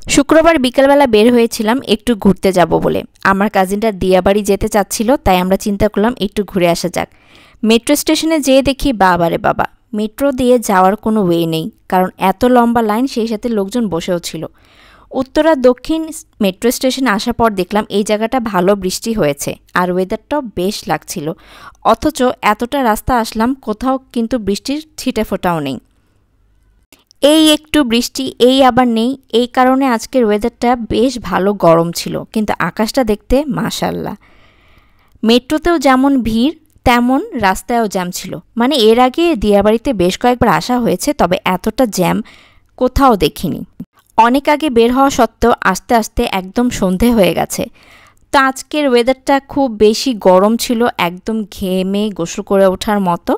শুক্রবার বিকেলবেলা বের হয়েছিলাম একটু ঘুরতে যাব বলে। আমার কাজিনটা দিয়াবাড়ি যেতে চাচ্ছিল, তাই আমরা চিন্তা করলাম একটু ঘুরে আসা যাক। মেট্রো স্টেশনে যেয়ে দেখি বাবারে বাবা, মেট্রো দিয়ে যাওয়ার কোনো ওয়ে নেই, কারণ এত লম্বা লাইন, সেই সাথে লোকজন বসেও ছিল। উত্তরা দক্ষিণ মেট্রো স্টেশনে আসার পর দেখলাম এই জায়গাটা ভালো বৃষ্টি হয়েছে আর ওয়েদারটাও বেশ লাগছিল। অথচ এতটা রাস্তা আসলাম, কোথাও কিন্তু বৃষ্টির ছিটেফোঁটাও নেই। এই একটু বৃষ্টি, এই আবার নেই, এই কারণে আজকের ওয়েদারটা বেশ ভালো গরম ছিল, কিন্তু আকাশটা দেখতে মাশাআল্লাহ। মেট্রোতেও যেমন ভিড় তেমন রাস্তায়ও জ্যাম ছিল। মানে এর আগে দিয়াবাড়িতে বেশ কয়েকবার আসা হয়েছে, তবে এতটা জ্যাম কোথাও দেখিনি। অনেক আগে বের হওয়া সত্ত্বেও আস্তে আস্তে একদম সন্ধে হয়ে গেছে। তো আজকের ওয়েদারটা খুব বেশি গরম ছিল, একদম ঘেমে গোসল করে ওঠার মতো।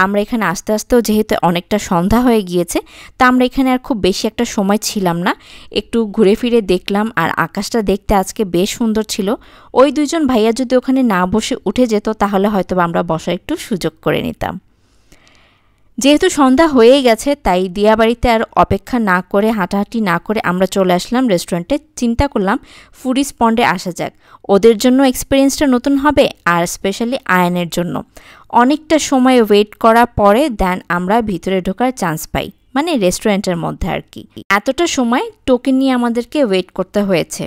আমরা এখানে আস্তে আস্তেও যেহেতু অনেকটা সন্ধ্যা হয়ে গিয়েছে, তা আমরা এখানে আর খুব বেশি একটা সময় ছিলাম না, একটু ঘুরে ফিরে দেখলাম। আর আকাশটা দেখতে আজকে বেশ সুন্দর ছিল। ওই দুইজন ভাইয়া যদি ওখানে না বসে উঠে যেত, তাহলে হয়তো আমরা বসার একটু সুযোগ করে নিতাম। যেহেতু সন্ধ্যা হয়েই গেছে, তাই দিয়াবাড়িতে আর অপেক্ষা না করে, হাঁটাহাঁটি না করে আমরা চলে আসলাম রেস্টুরেন্টে। চিন্তা করলাম ফুডিজ পন্ডে আসা যাক, ওদের জন্য এক্সপিরিয়েন্সটা নতুন হবে, আর স্পেশালি আয়ানের জন্য। অনেকটা সময় ওয়েট করার পরে দেন আমরা ভিতরে ঢোকার চান্স পাই, মানে রেস্টুরেন্টের মধ্যে আর কি। এতটা সময় টোকেন নিয়ে আমাদেরকে ওয়েট করতে হয়েছে।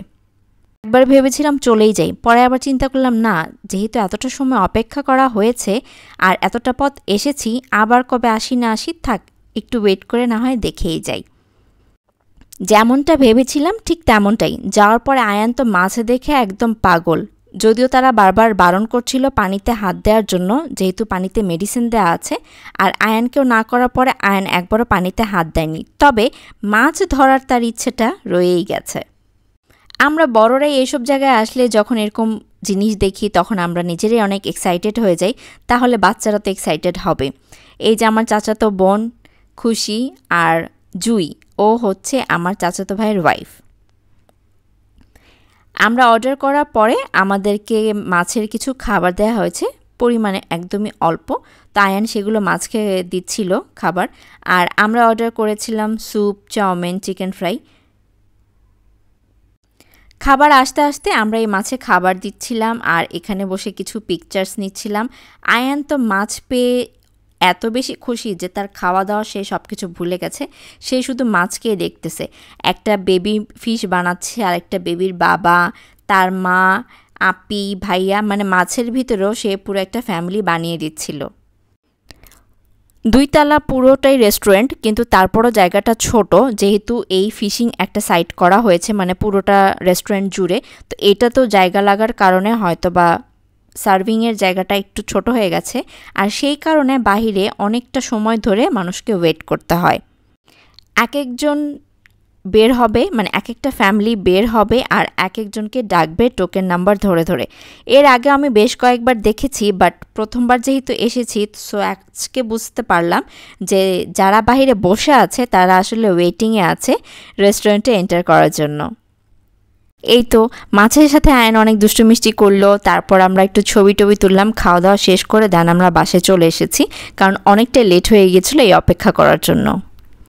একবার ভেবেছিলাম চলেই যাই, পরে আবার চিন্তা করলাম না, যেহেতু এতটা সময় অপেক্ষা করা হয়েছে আর এতটা পথ এসেছি, আবার কবে আসি না আসি, থাক একটু ওয়েট করে না হয় দেখেই যাই। যেমনটা ভেবেছিলাম ঠিক তেমনটাই। যাওয়ার পরে আয়ান তো মাছ দেখে একদম পাগল। যদিও তারা বারবার বারণ করছিল পানিতে হাত দেওয়ার জন্য, যেহেতু পানিতে মেডিসিন দেওয়া আছে, আর আয়ানকেও না করার পরে আয়ান একবারও পানিতে হাত দেয়নি। তবে মাছ ধরার তার ইচ্ছেটা রয়েই গেছে। আমরা বড়রাই এইসব জায়গায় আসলে যখন এরকম জিনিস দেখি, তখন আমরা নিজেরাই অনেক এক্সাইটেড হয়ে যাই, তাহলে বাচ্চারা তো এক্সাইটেড হবে। এই যে আমার চাচাতো বোন খুশি আর জুই, ও হচ্ছে আমার চাচাতো ভাইয়ের ওয়াইফ। আমরা অর্ডার করার পরে আমাদেরকে মাছের কিছু খাবার দেওয়া হয়েছে, পরিমাণে একদমই অল্প। তো আয়ান সেগুলো মাছকে দিচ্ছিল খাবার। আর আমরা অর্ডার করেছিলাম স্যুপ, চাউমিন, চিকেন ফ্রাই। খাবার আসতে আসতে আমরা এই মাছে খাবার দিচ্ছিলাম আর এখানে বসে কিছু পিকচার্স নিচ্ছিলাম। আয়ান তো মাছ পেয়ে এত বেশি খুশি যে তার খাওয়া দাওয়া সে সব কিছু ভুলে গেছে, সে শুধু মাছকেই দেখতেছে। একটা বেবি ফিশ বানাচ্ছে, আর একটা বেবির বাবা, তার মা, আপি, ভাইয়া, মানে মাছের ভিতরেও সে পুরো একটা ফ্যামিলি বানিয়ে দিচ্ছিল। 2 তলা পুরোটাই রেস্টুরেন্ট, কিন্তু তারপরও জায়গাটা ছোট, যেহেতু এই ফিশিং একটা সাইট করা হয়েছে, মানে পুরোটা রেস্টুরেন্ট জুড়ে। তো এটা তো জায়গা লাগার কারণে হয়তো বা সার্ভিংয়ের জায়গাটা একটু ছোট হয়ে গেছে, আর সেই কারণে বাহিরে অনেকটা সময় ধরে মানুষকে ওয়েট করতে হয়। এক একজন বের হবে, মানে এক একটা ফ্যামিলি বের হবে আর এক একজনকে ডাকবে টোকেন নাম্বার ধরে ধরে। এর আগে আমি বেশ কয়েকবার দেখেছি, বাট প্রথমবার যেহেতু এসেছি, সো আজকে বুঝতে পারলাম যে যারা বাইরে বসে আছে তারা আসলে ওয়েটিংয়ে আছে রেস্টুরেন্টে এন্টার করার জন্য। এই তো মাছের সাথে আয়ন অনেক দুষ্টু মিষ্টি করলো, তারপর আমরা একটু ছবি টবি তুললাম, খাওয়া দাওয়া শেষ করে দেন আমরা বাসে চলে এসেছি, কারণ অনেকটা লেট হয়ে গেছিলো এই অপেক্ষা করার জন্য।